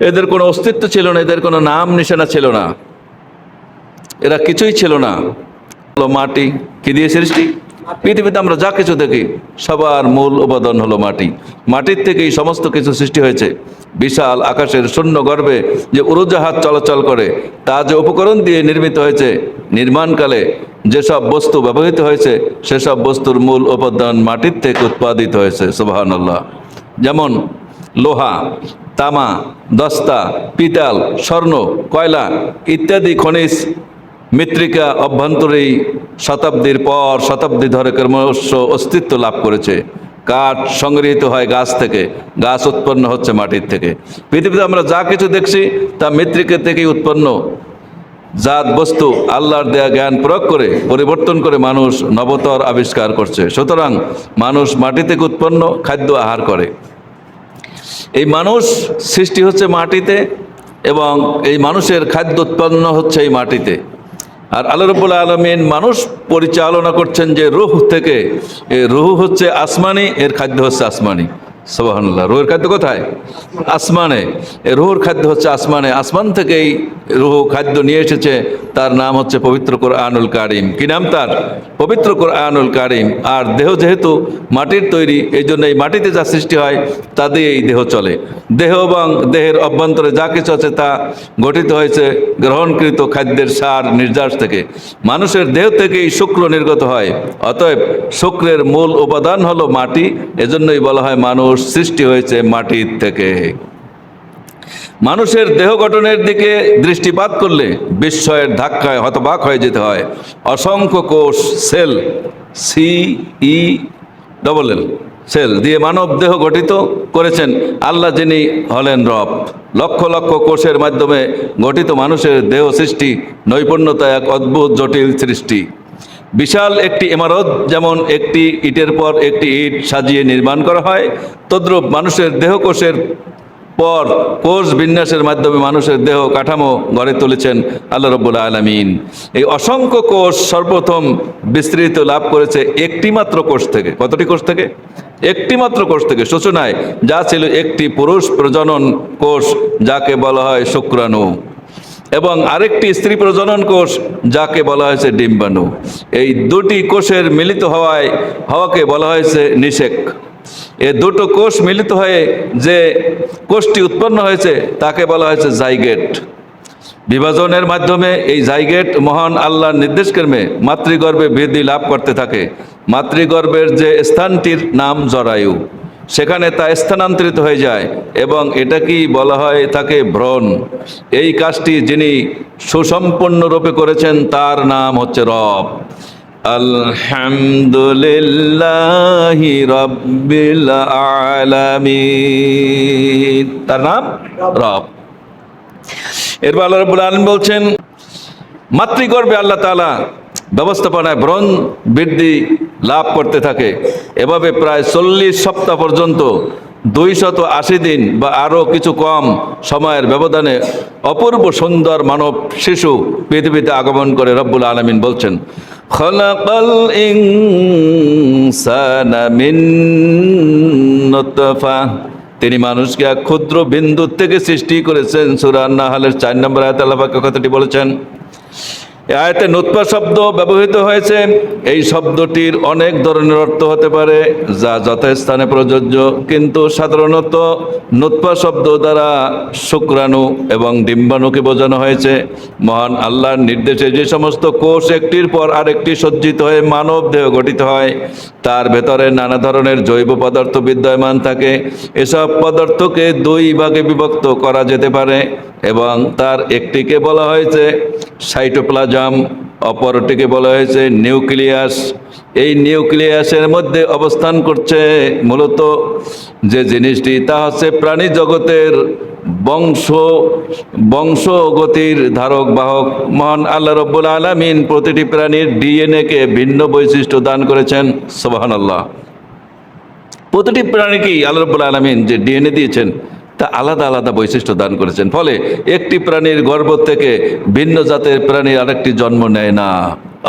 এদের কোনো অস্তিত্ব ছিল না, এদের কোনো নাম নিশানা ছিল না, এরা কিছুই ছিল না। মাটি কি দিয়ে সৃষ্টি? পৃথিবীতে আমরা যা কিছু দেখি সবার মূল উপাদান হলো মাটি। মাটির থেকেই সমস্ত কিছু সৃষ্টি হয়েছে। বিশাল আকাশের শূন্য গর্ভে যে উড়োজাহাজ চলাচল করে, তা যে উপকরণ দিয়ে নির্মিত হয়েছে, নির্মাণকালে যেসব বস্তু ব্যবহৃত হয়েছে সেসব বস্তুর মূল উপাদান মাটির থেকে উৎপাদিত হয়েছে। সুবহানাল্লাহ। যেমন লোহা, তামা, দস্তা, পিতল, স্বর্ণ, কয়লা ইত্যাদি খনিজ মৃত্তিকা অভ্যন্তরেই শতাব্দীর পর শতাব্দী ধরে ক্রমশ অস্তিত্ব লাভ করেছে। কাঠ সংগৃহীত হয় গাছ থেকে, গাছ উৎপন্ন হচ্ছে মাটির থেকে। পৃথিবীতে আমরা যা কিছু দেখছি তা মৃত্তিকা থেকেই উৎপন্ন। জাত বস্তু আল্লাহর দেয়া জ্ঞান প্রয়োগ করে পরিবর্তন করে মানুষ নবতর আবিষ্কার করছে। সুতরাং মানুষ মাটি থেকে উৎপন্ন খাদ্য আহার করে। এই মানুষ সৃষ্টি হচ্ছে মাটিতে এবং এই মানুষের খাদ্য উৎপন্ন হচ্ছে এই মাটিতে। আর আল্লাহ রাব্বুল আলামিন মানুষ পরিচালনা করছেন যে রূহ থেকে। এই রূহ হচ্ছে আসমানি, এর খাদ্য হচ্ছে আসমানি। সুবহানাল্লাহ। রুহের খাদ্য কোথায়? আসমানে। এই রুহুর খাদ্য হচ্ছে আসমানে। আসমান থেকেই রুহ খাদ্য নিয়ে এসেছে। তার নাম হচ্ছে পবিত্র কোরআনুল কারীম। কি নাম তার? পবিত্র কোরআনুল কারীম। আর দেহ যেহেতু মাটির তৈরি, এই জন্য এই মাটিতে যা সৃষ্টি হয় তা দিয়ে এই দেহ চলে। দেহ এবং দেহের অভ্যন্তরে যা কিছু আছে তা গঠিত হয়েছে গ্রহণকৃত খাদ্যের সার নির্যাস থেকে। মানুষের দেহ থেকেই শুক্র নির্গত হয়। অতএব শুক্রের মূল উপাদান হলো মাটি। এজন্যই বলা হয় মানুষ সৃষ্টি হয়েছে মাটির থেকে। মানুষের দেহ গঠনের দিকে দৃষ্টিপাত করলে বিস্ময়ের ধাক্কায় হতবাক হয়ে যেতে হয়। অসংখ্য কোষ, সেল, CELL সেল দিয়ে মানব দেহ গঠিত করেছেন আল্লাহ, যিনি হলেন রব। লক্ষ লক্ষ কোষের মাধ্যমে গঠিত মানুষের দেহ সৃষ্টি নৈপুণ্যতা এক অদ্ভুত জটিল সৃষ্টি। বিশাল একটি ইমারত যেমন একটি ইটের পর একটি ইট সাজিয়ে নির্মাণ করা হয়, তদ্রূপ মানুষের দেহ কোষের পর কোষ বিন্যাসের মাধ্যমে মানুষের দেহ কাঠামো গড়ে তুলেছেন আল্লাহ রাব্বুল আলামিন। এই অসংখ্য কোষ সর্বপ্রথম বিস্তৃত লাভ করেছে একটি মাত্র কোষ থেকে। কতটি কোষ থেকে? একটি মাত্র কোষ থেকে। সূচনায় যা ছিল একটি পুরুষ প্রজনন কোষ, যাকে বলা হয় শুক্রাণু, এবং আরেকটি স্ত্রী প্রজনন কোষ, যাকে বলা হয়েছে ডিম্বাণু। এই দুটি কোষের মিলিত হওয়াকে বলা হয়েছে নিষেক। এ দুটো কোষ মিলিত হয়ে যে কোষটি উৎপন্ন হয়েছে তাকে বলা হয়েছে জাইগেট। বিভাজনের মাধ্যমে এই জাইগেট মহান আল্লাহর নির্দেশক্রমে মাতৃগর্ভে বৃদ্ধি লাভ করতে থাকে। মাতৃগর্ভের যে স্থানটির নাম জরায়ু, সেখানে তা স্থানান্তরিত হয়ে যায় এবং এটাকেই বলা হয় তাকে ভ্রণ। এই কাজটি যিনি সুসম্পন্নরূপে করেছেন তার নাম হচ্ছে রব। আলহামদুলিল্লাহি রাব্বিল আলামিন। তার নাম রব। এরপর আল্লাহ রাব্বুল আলামিন বলছেন, মাতৃগর্ভে আল্লাহ তাআলা ব্যবস্থাপনায় ভ্রণ বৃদ্ধি লাভ করতে থাকে। এভাবে প্রায় 40 সপ্তাহ পর্যন্ত 280 দিন বা আরও কিছু কম সময়ের ব্যবধানে অপূর্ব সুন্দর মানব শিশু পৃথিবীতে আগমন করে। রব্বুল আলামিন বলছেন, খলাকাল ইনসানা মিন নুতফা। তিনি মানুষকে এক ক্ষুদ্র বিন্দু থেকে সৃষ্টি করেছেন। সূরা আন-নাহলের 4 নম্বর আয়াতে আল্লাহ পাক কথাটি বলেছেন। এই আয়াতে নুতফা শব্দ ব্যবহৃত হয়েছে। এই শব্দটির অনেক ধরনের অর্থ হতে পারে, যা যথাস্থানে প্রযোজ্য, কিন্তু সাধারণত নুতফা শব্দ দ্বারা শুক্রাণু এবং ডিম্বাণুকে বোঝানো হয়েছে। মহান আল্লাহর নির্দেশে যে সমস্ত কোষ একটির পর আরেকটি সজ্জিত হয়ে মানব দেহ গঠিত হয়, তার ভেতরে নানা ধরনের জৈব পদার্থ বিদ্যমান থাকে। এসব পদার্থকে 2 ভাগে বিভক্ত করা যেতে পারে এবং তার একটিকে বলা হয়েছে সাইটোপ্লাজম, অপরটিকে বলা হয়েছে নিউক্লিয়াস। এই নিউক্লিয়াসের মধ্যে অবস্থান করছে মূলত যে জিনিসটি, তা হচ্ছে প্রাণী জগতের বংশগতির ধারক বাহক। মহান আল্লাহ রাব্বুল আলামিন প্রতিটি প্রাণীর ডিএনএকে ভিন্ন বৈশিষ্ট্য দান করেছেন। সুবহানাল্লাহ। প্রতিটি প্রাণীকেই আল্লাহ রাব্বুল আলামিন যে ডিএনএ দিয়েছেন তা আলাদা আলাদা বৈশিষ্ট্য দান করেছেন। ফলে একটি প্রাণীর গর্ভ থেকে ভিন্ন জাতের প্রাণীর আরেকটি জন্ম নেয় না।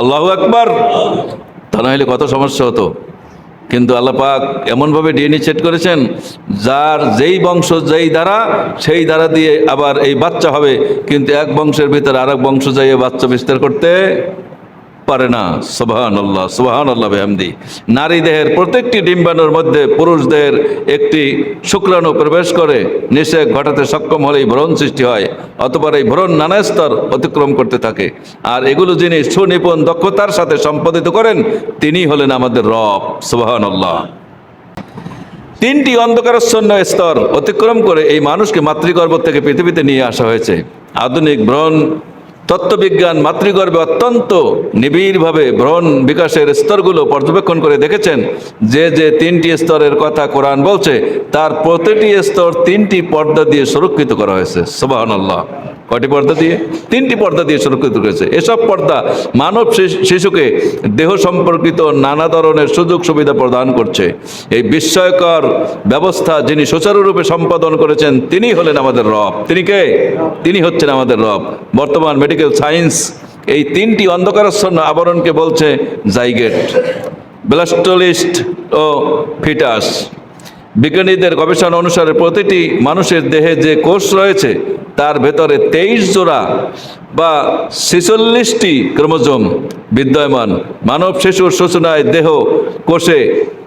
আল্লাহু আকবার। তা না হলে কত সমস্যা হতো। কিন্তু আল্লাহ পাক এমনভাবে ডিএনএ সেট করেছেন, যার যেই বংশ যেই দ্বারা সেই দ্বারা দিয়ে আবার এই বাচ্চা হবে, কিন্তু এক বংশের ভিতরে আরেক বংশ যাইয়ে বাচ্চা বিস্তার করতে পারে না। সুবহানাল্লাহ, সুবহানাল্লাহ বিহামদি। নারী দেহের প্রত্যেকটি ডিম্বাণুর মধ্যে পুরুষ দেহের একটি শুক্রাণু প্রবেশ করে নিষেক ঘটাতে সক্ষম হলেই ভ্রূণ সৃষ্টি হয়, অতঃপর এই ভ্রূণ নানা স্তর অতিক্রম করতে থাকে। আর এগুলো যিনি সুনিপুণ দক্ষতার সাথে সম্পাদিত করেন তিনি হলেন আমাদের রব। সুবহানাল্লাহ। তিনটি অন্ধকারাচ্ছন্ন স্তর অতিক্রম করে এই মানুষকে মাতৃগর্ভ থেকে পৃথিবীতে নিয়ে আসা হয়েছে। আধুনিক ভ্রূণ তত্ত্ববিজ্ঞান মাতৃগর্ভে অত্যন্ত নিবিড়ভাবে ভ্রূণ বিকাশের স্তরগুলো পর্যবেক্ষণ করে দেখেছেন। যে যে তিনটি স্তরের কথা কোরআন বলছে তার প্রতিটি স্তর তিনটি পর্দা দিয়ে সুরক্ষিত করা হয়েছে। সুবহানাল্লাহ। কয়টি পর্দা দিয়ে? তিনটি পর্দা দিয়ে সুরক্ষিত করেছে। এসব পর্দা মানব শিশুকে দেহ সম্পর্কিত নানা ধরনের সুযোগ সুবিধা প্রদান করছে। এই বিস্ময়কর ব্যবস্থা যিনি সুচারুরূপে সম্পাদন করেছেন তিনি হলেন আমাদের রব। তিনি কে? তিনি হচ্ছেন আমাদের রব। বর্তমান মেডিকেল সায়েন্স এই তিনটি অন্ধকারাচ্ছন্ন আবরণকে বলছে জাইগেট, ব্লাস্টোলিস্ট ও ফিটাস। বিজ্ঞানীদের গবেষণা অনুসারে প্রতিটি মানুষের দেহে যে কোষ রয়েছে তার ভেতরে 23 জোড়া বা 46টি ক্রোমোজোম বিদ্যমান। মানব শিশুর সূচনায় দেহ কোষে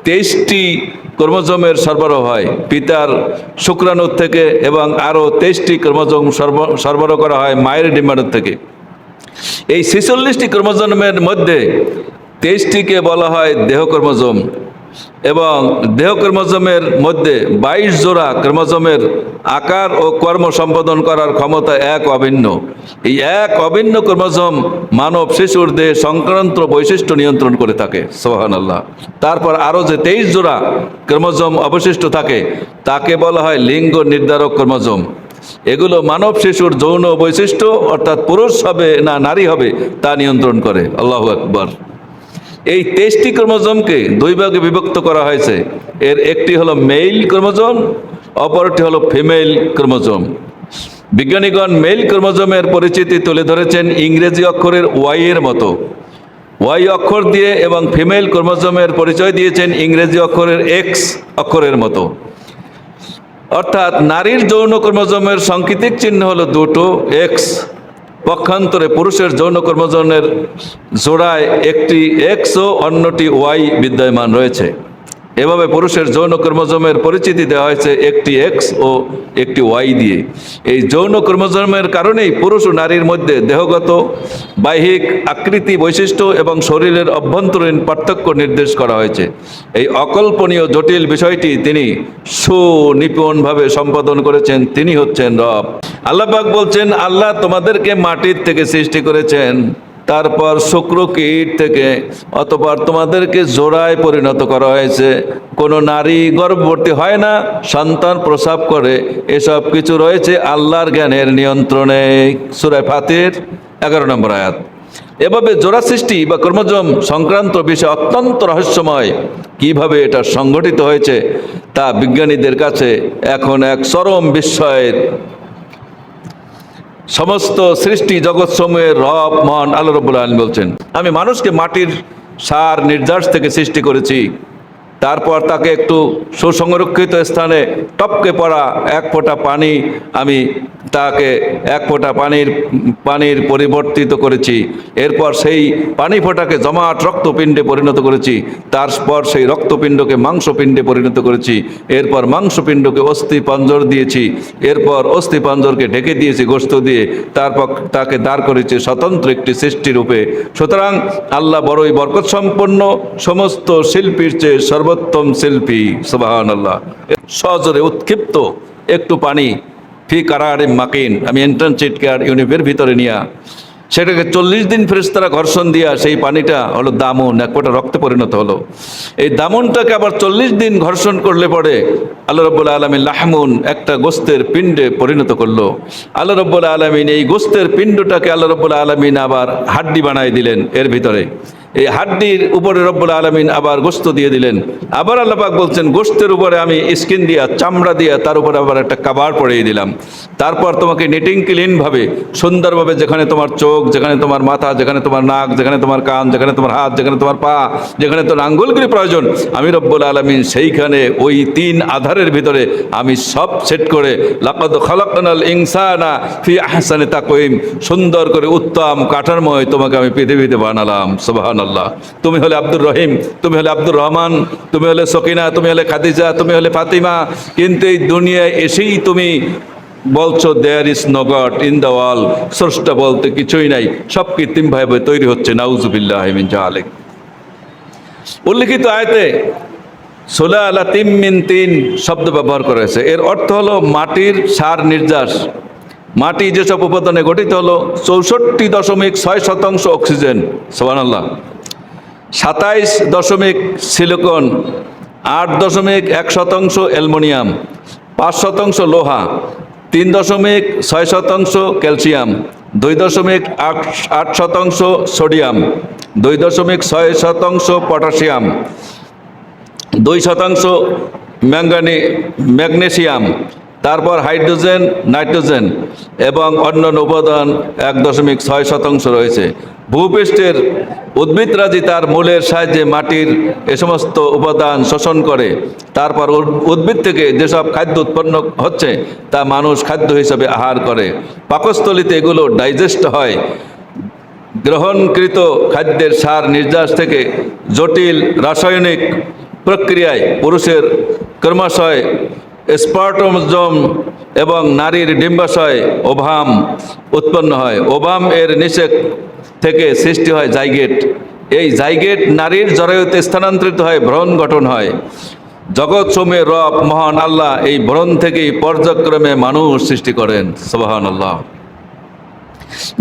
23টি ক্রোমোজোমের সরবরাহ হয় পিতার শুক্রাণু থেকে, এবং আরও 23টি ক্রোমোজোম সরবরাহ করা হয় মায়ের ডিম্বাণু থেকে। এই 46টি ক্রোমোজোমের মধ্যে 23টিকে বলা হয় দেহ ক্রোমোজোম, এবং দেহ ক্রোমোজোমের মধ্যে 22 জোড়া ক্রোমোজোমের আকার ও কর্ম সম্পাদন করার ক্ষমতা এক অভিন্ন। এই এক অভিন্ন ক্রোমোজোম মানব শিশুর দেহে সংক্রান্ত বৈশিষ্ট্য নিয়ন্ত্রণ করে থাকে। সুবহানাল্লাহ। তারপর আরও যে 23 জোড়া ক্রোমোজোম অবশিষ্ট থাকে তাকে বলা হয় লিঙ্গ নির্ধারক ক্রোমোজোম। এগুলো মানব শিশুর যৌন বৈশিষ্ট্য অর্থাৎ পুরুষ হবে না নারী হবে তা নিয়ন্ত্রণ করে। আল্লাহু আকবার। এই 23টি ক্রোমোজোমকে দুই ভাগে বিভক্ত করা হয়েছে। এর একটি হলো মেইল ক্রোমোজোম, অপরটি হলো ফিমেল ক্রোমোজোম। বিজ্ঞানীগণ মেইল ক্রোমোজোমের পরিচিতি তুলে ধরেছেন ইংরেজি অক্ষরের ওয়াই এর মতো, ওয়াই অক্ষর দিয়ে, এবং ফিমেল ক্রোমোজোমের পরিচয় দিয়েছেন ইংরেজি অক্ষরের এক্স অক্ষরের মতো। অর্থাৎ নারীর যৌন ক্রোমোজোমের সাংকেতিক চিহ্ন হলো দুটো এক্স, পক্ষান্তরে পুরুষের যৌন ক্রোমোজোমের জোড়ায় একটি এক্স ও অন্যটি ওয়াই বিদ্যমান রয়েছে। এভাবে পুরুষের যৌন ক্রোমোজোমের পরিচিতি দেওয়া হয়েছে একটি এক্স ও একটি ওয়াই দিয়ে। এই যৌন ক্রোমোজোমের কারণেই পুরুষ ও নারীর মধ্যে দেহগত বাহ্যিক আকৃতি বৈশিষ্ট্য এবং শরীরের অভ্যন্তরীণ পার্থক্য নির্দেশ করা হয়েছে। এই অকল্পনীয় জটিল বিষয়টি তিনি সুনিপুণভাবে সম্পাদন করেছেন। তিনি হচ্ছেন রব। আল্লাহ পাক বলছেন, আল্লাহ তোমাদেরকে মাটির থেকে সৃষ্টি করেছেন, তারপর শুক্র কীট থেকে, অতঃপর তোমাদেরকে জোড়ায় পরিণত করা হয়েছে। কোনো নারী গর্ভবতী হয় না, সন্তান প্রসব করে। এসব কিছু রয়েছে আল্লাহর জ্ঞানের নিয়ন্ত্রণে। সূরা ফাতির 11 নম্বর আয়াত। এভাবে জোড়া সৃষ্টি বা ক্রোমোজোম সংক্রান্ত বিষয় অত্যন্ত রহস্যময়। কিভাবে এটা সংগঠিত হয়েছে তা বিজ্ঞানীদের কাছে এখন এক চরম বিস্ময়ের। সমস্ত সৃষ্টি জগৎসমূহের রব মহান আল্লাহ রাব্বুল আলামিন বলছেন, আমি মানুষকে মাটির সার নির্যাস থেকে সৃষ্টি করেছি, তারপর তাকে একটু সুসংরক্ষিত স্থানে টপকে পড়া এক ফোঁটা পানি, আমি তাকে এক ফোঁটা পানির পরিবর্তিত করেছি। এরপর সেই পানি ফোঁটাকে জমাট রক্তপিণ্ডে পরিণত করেছি। তারপর সেই রক্তপিণ্ডকে মাংসপিণ্ডে পরিণত করেছি। এরপর মাংসপিণ্ডকে অস্থি পাঞ্জর দিয়েছি। এরপর অস্থি পাঞ্জরকে ঢেকে দিয়েছি গোশত দিয়ে। তারপর তাকে দাঁড় করেছি স্বতন্ত্র একটি সৃষ্টিরূপে। সুতরাং আল্লাহ বড়ই বরকত সম্পন্ন, সমস্ত শিল্পীর চেয়ে সর্বোত্তম শিল্পী। সুবহানাল্লাহ। সজোরে উৎক্ষিপ্ত একটু পানি, ফি কারারে মাকিন, আমি এন্ট্রান্স কেয়ার ইউনিটের ভিতরে নিয়ে সেটাকে 40 দিন ফেরেশতারা ঘর্ষণ দিয়া সেই পানিটা হলো দামুন, এক ফোঁটা রক্তে পরিণত হলো। এই দামুনটাকে আবার 40 দিন ঘর্ষণ করলে পরে আল্লাহ রাব্বুল আলামিন লাহমুন, একটা গোস্তের পিণ্ডে পরিণত করলো। আল্লাহ রাব্বুল আলামিন এই গোস্তের পিণ্ডটাকে আল্লাহ রাব্বুল আলামিন আবার হাড্ডি বানাই দিলেন এর ভিতরে। এই হাড্ডির উপরে রব্বুল আলামিন আবার গোশত দিয়ে দিলেন। আবার আল্লাহ পাক বলছেন গোশতের উপরে আমি স্কিন দিয়া, চামড়া দিয়া তার উপরে আবার একটা কাভার পরিয়ে দিলাম। তারপর তোমাকে নিটিং ক্লিনভাবে সুন্দরভাবে, যেখানে তোমার চোখ, যেখানে তোমার মাথা, যেখানে তোমার নাক, যেখানে তোমার কান, যেখানে তোমার হাত, যেখানে তোমার পা, যেখানে তোমার আঙ্গুলগুলি প্রয়োজন, আমি রব্বুল আলামিন সেইখানে ওই 3 আধারের ভিতরে আমি সব সেট করে লাকাদ খালাকনাল ইনসানা ফি আহসানি তাকওয়িম, সুন্দর করে উত্তম কাঠামোয় তোমাকে আমি পৃথিবীতে বানালাম। সুবহানাল্লাহ। তুমি হলে আব্দুর রহিম, তুমি হলে আব্দুর রহমান, তুমি হলে সকিনা, তুমি হলে খাদিজা, তুমি হলে ফাতিমা, কিন্তু এই দুনিয়ায় এসেই তুমি বলছো there is no God in the world, স্রষ্টা বলতে কিছুই নাই, সব কৃত্রিমভাবে তৈরি হচ্ছে। নাউজুবিল্লাহি মিন যালিক। উল্লিখিত আয়াতে সুলালাতিম মিন তিন শব্দ ব্যবহার করা হয়েছে। এর অর্থ হলো মাটির সার নির্যাস। মাটি যেসব উপাদানে গঠিত হলো 64.6% অক্সিজেন, সুবহানাল্লাহ, 27 সিলিকন, 8.1% অ্যালুমিনিয়াম, 5% লোহা, 3.6% ক্যালসিয়াম, 2.8% সোডিয়াম, 2.6% পটাশিয়াম, 2% ম্যাগনেসিয়াম, তারপর হাইড্রোজেন, নাইট্রোজেন এবং অন্যান্য উপাদান 1.6% রয়েছে। ভূপৃষ্ঠের উদ্ভিদরাজি তার মূলের সাহায্যে মাটির এ সমস্ত উপাদান শোষণ করে। তারপর উদ্ভিদ থেকে যেসব খাদ্য উৎপন্ন হচ্ছে তা মানুষ খাদ্য হিসাবে আহার করে। পাকস্থলীতে এগুলো ডাইজেস্ট হয়। গ্রহণকৃত খাদ্যের সার নির্যাস থেকে জটিল রাসায়নিক প্রক্রিয়ায় পুরুষের কর্মাশয়, স্পার্টোজোম এবং নারীর ডিম্বাশয় ওভাম উৎপন্ন হয়। ওভাম এর নিষেক থেকে সৃষ্টি হয় জাইগেট। এই জাইগেট নারীর জরায়ুতে স্থানান্তরিত হয়, ভ্রূণ গঠন হয়। জগৎ সমূহের রব মহান আল্লাহ এই ভ্রূণ থেকেই পর্যায়ক্রমে মানুষ সৃষ্টি করেন। সুবহানাল্লাহ।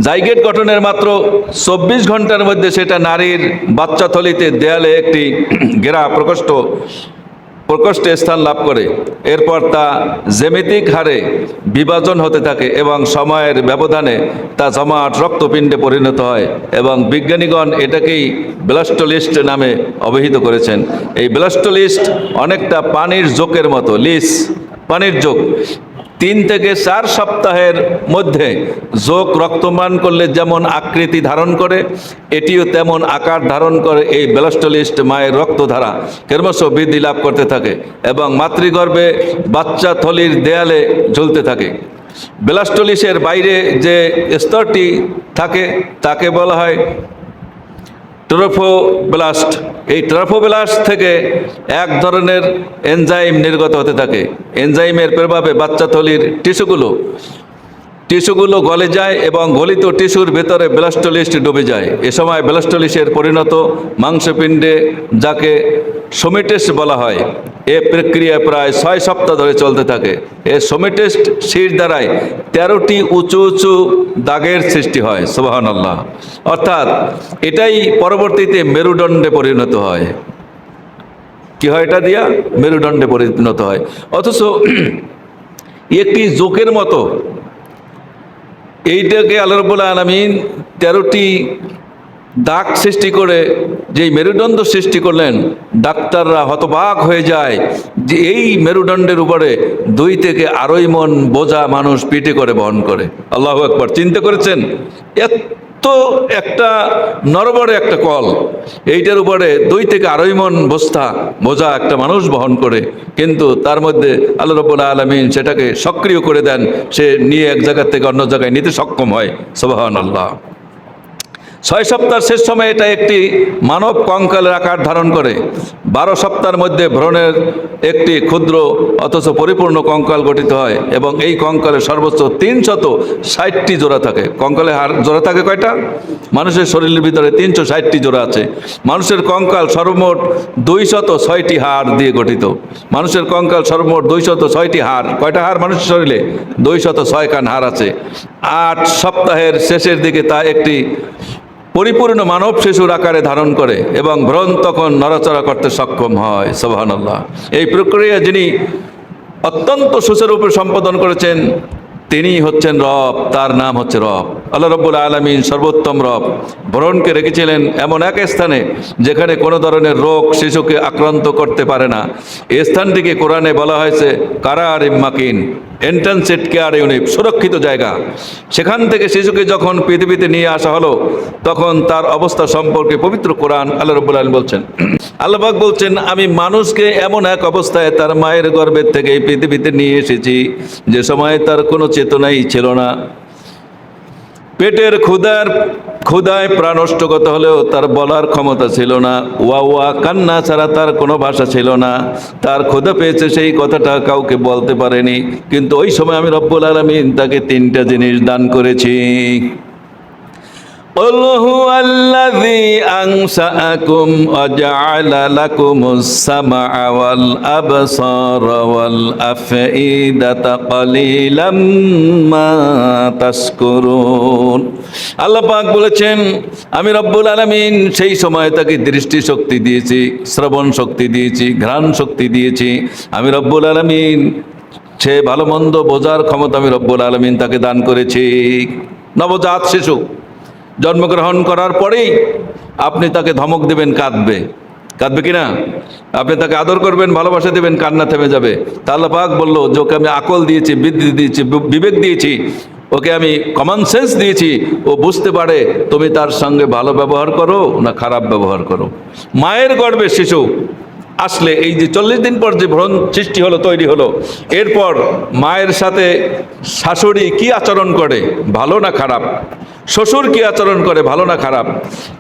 জাইগেট গঠনের মাত্র 24 ঘন্টার মধ্যে সেটা নারীর বাচ্চাথলিতে দেয়ালে একটি ঘেরা প্রকোষ্ঠে স্থান লাভ করে। এরপর তা জ্যামিতিক হারে বিভাজন হতে থাকে এবং সময়ের ব্যবধানে তা জমাট রক্তপিণ্ডে পরিণত হয় এবং বিজ্ঞানীগণ এটাকেই ব্লাস্টোলিস্ট নামে অভিহিত করেছেন। এই ব্লাস্টোলিস্ট অনেকটা পানির জোকের মতো, লিস পানির জোক। 3 থেকে 4 সপ্তাহের মধ্যে জোক রক্তপান করলে যেমন আকৃতি ধারণ করে, এটিও তেমন আকার ধারণ করে। এই ব্লাস্টোলিস্ট মায়ের রক্তধারা ক্রমশ বৃদ্ধি লাভ করতে থাকে এবং মাতৃগর্ভে বাচ্চা থলির দেয়ালে ঝুলতে থাকে। ব্লাস্টোলিসের বাইরে যে স্তরটি থাকে তাকে বলা হয় ট্রোফোব্লাস্ট। এই ট্রোফোব্লাস্ট থেকে এক ধরনের এনজাইম নির্গত হতে থাকে। এনজাইমের প্রভাবে বাচ্চাথলির টিস্যুগুলো গলে যায় এবং গলিত টিস্যুর ভেতরে ব্লাস্টোলিস্ট ডুবে যায়। এ সময় ব্লাস্টোলিসের পরিণত মাংসপিণ্ডে, যাকে সোমেটেস্ট বলা হয়, এ প্রক্রিয়া প্রায় 6 সপ্তাহ ধরে চলতে থাকে। এ সোমেটেস্ট শির দ্বারায় 13টি উঁচু উঁচু দাগের সৃষ্টি হয়। সুবহানাল্লাহ। অর্থাৎ এটাই পরবর্তীতে মেরুদণ্ডে পরিণত হয়। কি হয় এটা দিয়া? মেরুদণ্ডে পরিণত হয়। অথচ একটি জোকের মতো এইটাকে আল্লাহ রাব্বুল আলামিন 13টি দাগ সৃষ্টি করে যেই মেরুদণ্ড সৃষ্টি করলেন, ডাক্তাররা হতবাক হয়ে যায় যে এই মেরুদণ্ডের উপরে 2 থেকে 2.5 মণ বোঝা মানুষ পিঠে করে বহন করে। আল্লাহু আকবার। চিন্তা করেছেন এত একটা নরবরে একটা কল, এইটার উপরে 2 থেকে 2.5 মণ বোঝা একটা মানুষ বহন করে, কিন্তু তার মধ্যে আল্লাহ রাব্বুল আলামিন সেটাকে সক্রিয় করে দেন, সে নিয়ে এক জায়গা থেকে অন্য জায়গায় নিতে সক্ষম হয়। সুবহানাল্লাহ। 6 সপ্তাহের শেষ সময়ে এটা একটি মানব কঙ্কালের আকার ধারণ করে। 12 সপ্তাহের মধ্যে ভ্রূণের একটি ক্ষুদ্র অথচ পরিপূর্ণ কঙ্কাল গঠিত হয় এবং এই কঙ্কালে সর্বোচ্চ 360টি জোড়া থাকে। কঙ্কালে জোড়া থাকে কয়টা? মানুষের শরীরের ভিতরে 360টি জোড়া আছে। মানুষের কঙ্কাল সর্বমোট 206টি হাড় দিয়ে গঠিত। মানুষের কঙ্কাল সর্বমোট 206টি হাড়। কয়টা হাড় মানুষের শরীরে? 206 খান হাড় আছে। 8 সপ্তাহের শেষের দিকে তা একটি পরিপূর্ণ মানব শিশুর আকারে ধারণ করে এবং ভ্রূণ তখন নড়াচড়া করতে সক্ষম হয়। সুবহানাল্লাহ। এই প্রক্রিয়া যিনি অত্যন্ত সুচারুরূপে সম্পাদন করেছেন তিনি হচ্ছেন রব, তার নাম হচ্ছে রব। আল্লাহ রাব্বুল আলামিন সর্বোত্তম রব। ভ্রূণকে রেখেছিলেন এমন এক স্থানে যেখানে কোনো ধরনের রোগ শিশুকে আক্রান্ত করতে পারে না। এই স্থানটিকে কোরআনে বলা হয়েছে কারারিম মাকিন, ইন্টেনসিভ কেয়ার ইউনিট, সুরক্ষিত জায়গা। সেখান থেকে শিশুকে যখন পৃথিবীতে নিয়ে আসা হলো, তখন তার অবস্থা সম্পর্কে পবিত্র কোরআন আল্লাহ রাব্বুল আলামিন বলছেন, আল্লাহ পাক বলছেন, আমি মানুষকে এমন এক অবস্থায় তার মায়ের গর্ভের থেকে এই পৃথিবীতে নিয়ে এসেছি যে সময় তার কোনো চেতনাই ছিল না। পেটের ক্ষুধায় প্রাণষ্টগত হলেও তার বলার ক্ষমতা ছিল না। ওয়া ওয়া কান্না ছাড়া তার কোনো ভাষা ছিল না। তার ক্ষুধা পেয়েছে সেই কথাটা কাউকে বলতে পারেনি, কিন্তু ওই সময় আমি রব্বুল আলামিন তাকে তিনটা জিনিস দান করেছি। قُلْ هُوَ الَّذِي أَنشَأَكُمْ وَجَعَلَ لَكُمُ السَّمْعَ وَالْأَبْصَارَ وَالْأَفْئِدَةَ قَلِيلًا مَا تَشْكُرُونَ। আল্লাহ পাক বলেছেন, আমি রব্বুল আলামিন সেই সময় তাকে দৃষ্টি শক্তি দিয়েছি, শ্রবণ শক্তি দিয়েছি, ঘ্রাণ শক্তি দিয়েছি। আমি রব্বুল আলামিন সে ভালো মন্দ বোঝার ক্ষমতা আমি রব্বুল আলামিন তাকে দান করেছি। নবজাত শিশু জন্মগ্রহণ করার পরেই আপনি তাকে ধমক দেবেন, কাঁদবে কিনা? আপনি তাকে আদর করবেন, ভালোবাসা দেবেন, কান্না থেমে যাবে। তা আল্লাহ পাক বলল যে ওকে আমি আকল দিয়েছি, বুদ্ধি দিয়েছি, বিবেক দিয়েছি, ওকে আমি কমন সেন্স দিয়েছি। ও বুঝতে পারে তুমি তার সঙ্গে ভালো ব্যবহার করো না খারাপ ব্যবহার করো। মায়ের গর্ভে শিশু আসলে এই যে 40 দিন পর যে ভ্রূণ সৃষ্টি হলো, তৈরি হলো, এরপর মায়ের সাথে শাশুড়ি কি আচরণ করে, ভালো না খারাপ? শ্বশুর কি আচরণ করে, ভালো না খারাপ?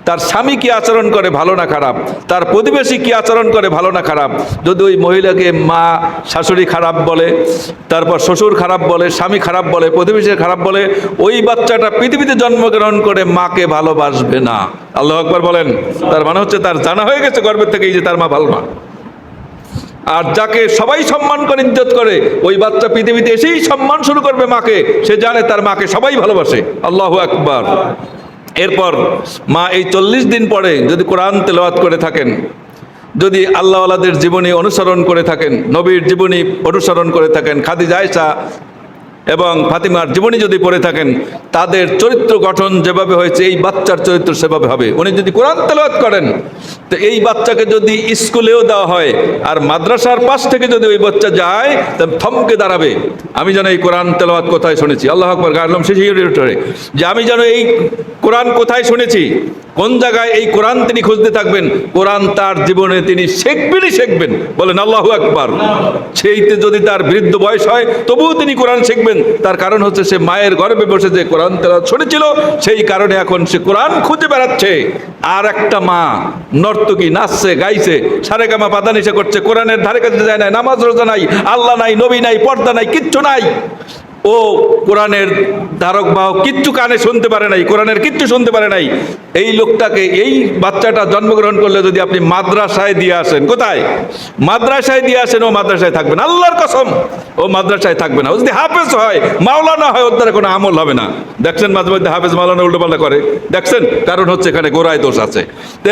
তার স্বামী কি আচরণ করে, ভালো না খারাপ? তার প্রতিবেশী কি আচরণ করে, ভালো না খারাপ? যদি ওই মহিলাকে মা শাশুড়ি খারাপ বলে, তারপর শ্বশুর খারাপ বলে, স্বামী খারাপ বলে, প্রতিবেশী খারাপ বলে, ওই বাচ্চাটা পৃথিবীতে জন্মগ্রহণ করে মাকে ভালোবাসবে না। আল্লাহু আকবার বলেন। তার মানে হচ্ছে তার জানা হয়ে গেছে গর্ভের থেকেই যে তার মা ভালো না। আর যাকে সবাই সম্মান করে, ইজ্জত করে, ওই বাচ্চা পৃথিবীতে এসেই সম্মান শুরু করবে মাকে। সে জানে তার মাকে সবাই ভালোবাসে। আল্লাহু আকবার। এরপর মা এই 40 দিন পরে যদি কোরআন তেলাওয়াত করে থাকেন, যদি আল্লাহওয়ালাদের জীবনী অনুসরণ করে থাকেন, নবীর জীবনী অনুসরণ করে থাকেন, খাদিজা, আয়েশা এবং ফাতিমার জীবনী যদি পড়ে থাকেন, তাদের চরিত্র গঠন যেভাবে হয়েছে এই বাচ্চার চরিত্র সেভাবে হবে। উনি যদি কোরআন তেলাওয়াত করেন, তো এই বাচ্চাকে যদি স্কুলেও দেওয়া হয় আর মাদ্রাসার পাশ থেকে যদি ওই বাচ্চা যায়, তাহলে থমকে দাঁড়াবে, আমি যেন এই কোরআন তেলাওয়াত কোথায় শুনেছি। আল্লাহু আকবার। গায়লাম শেষ যে আমি যেন এই কোরআন কোথায় শুনেছি, কোন জায়গায় এই কোরআন তিনি খুঁজতে থাকবেন। কোরআন তার জীবনে তিনি শিখবেন। বলেন আল্লাহু আকবার। সেইতে যদি তার বৃদ্ধ বয়স হয় তবুও তিনি কোরআন শিখবেন। তার কারণ হচ্ছে সে মায়ের গর্ভে বসে যে কোরআন তেলাওয়াত শুনেছিল, সেই কারণে এখন সে কোরআন খুঁজে বেড়াচ্ছে। আর একটা মা নর্তকী, নাচছে, গাইছে, সারেগামা পাদানিসা করছে, কোরআনের ধারে কাছে যায় না, নামাজ রোজা নাই, আল্লাহ নাই, নবী নাই, পর্দা নাই, কিচ্ছু নাই। ও কোরআনের ধারক বাহক, কিচ্ছু কানে শুনতে পারে নাই, কোরআনের কিচ্ছু শুনতে পারে নাই। এই লোকটাকে, এই বাচ্চাটা জন্মগ্রহণ করলে যদি আপনি মাদ্রাসায় দিয়ে আসেন, কোথায়? মাদ্রাসায় দিয়ে আসেন, ও মাদ্রাসায় থাকবে না। আল্লাহর কসম, ও মাদ্রাসায় থাকবে না। ও যদি হাফেজ হয়, মাওলানা হয়, ওর দ্বারা কোনো আমল হবে না। দেখছেন মাঝে মধ্যে হাফেজ মাওলানা উল্টোপাল্টা করে, দেখছেন? কারণ হচ্ছে এখানে গোড়ায় দোষ আছে। তো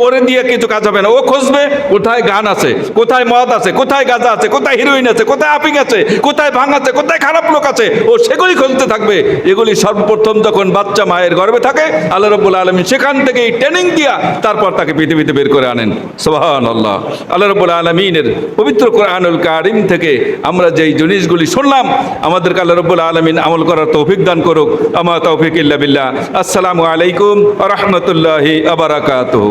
ওরে দিয়ে কিছু কাজ হবে না। ও খুঁজবে কোথায় গান আছে, কোথায় মদ আছে, কোথায় গাঁজা আছে, কোথায় হিরোইন আছে, কোথায় আপিং আছে, কোথায় ভাঙ আছে, কোথায় খারাপ লোক আছে, ও সেগুলি খুঁজতে থাকবে। এগুলি সর্বপ্রথম যখন বাচ্চা মায়ের গর্ভে থাকে, আল্লাহ রাব্বুল আলামিন সেখান থেকে ট্রেনিং দিয়া তারপর তাকে পৃথিবীতে বের করে আনেন। সুবহানাল্লাহ। আল্লাহ রাব্বুল আলামিনের পবিত্র কোরআনুল কারীম থেকে আমরা যেই জিনিসগুলি শুনলাম, আমাদেরকে আল্লাহ রাব্বুল আলামিন আমল করার তৌফিক দান করুক। আমা তৌফিক ইল্লা বিল্লাহ। আসসালামু আলাইকুম ওয়া রাহমাতুল্লাহি ওয়া বারাকাতুহু।